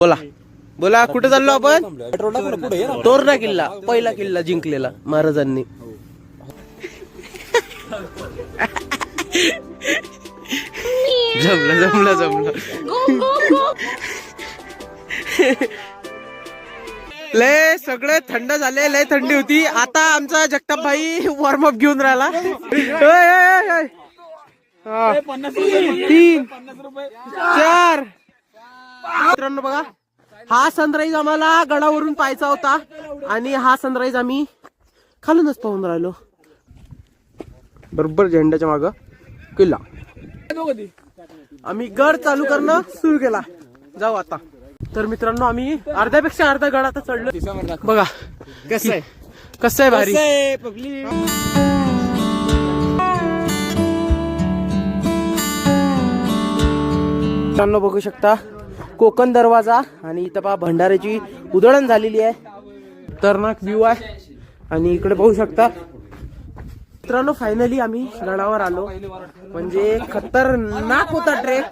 बोला बोला, कुठे चाललो आपण? तोरणा किल्ला, पहिला किल्ला जिंकलेला महाराजांनी. जमलं जमलं जमलं. लय सगळे थंड झाले, लय थंडी होती. आता आमचा जगताप भाई वॉर्मअप घेऊन राहिला. 3 4 मित्रांनो बघा, हा सनराईज आम्हाला गडावरून पाहायचा होता आणि हा सनराईज आम्ही खालूनच पाहून राहिलो. बरोबर झेंड्याच्या माग किल्ला. आम्ही गड चालू करणं सुरू केला. जाऊ आता. तर मित्रांनो आम्ही अर्ध्यापेक्षा अर्धा गड आता चढलो. बघा कसं आहे, कसं आहे भारी. मित्रांनो बघू शकता कोकण दरवाजा आणि इथं पहा भंडाऱ्याची उधळण झालेली आहे. खतरनाक व्ह्यू आहे आणि इकडे पाहू शकता मित्रांनो फायनली आम्ही गडावर आलो. म्हणजे खतरनाक होता ट्रेक.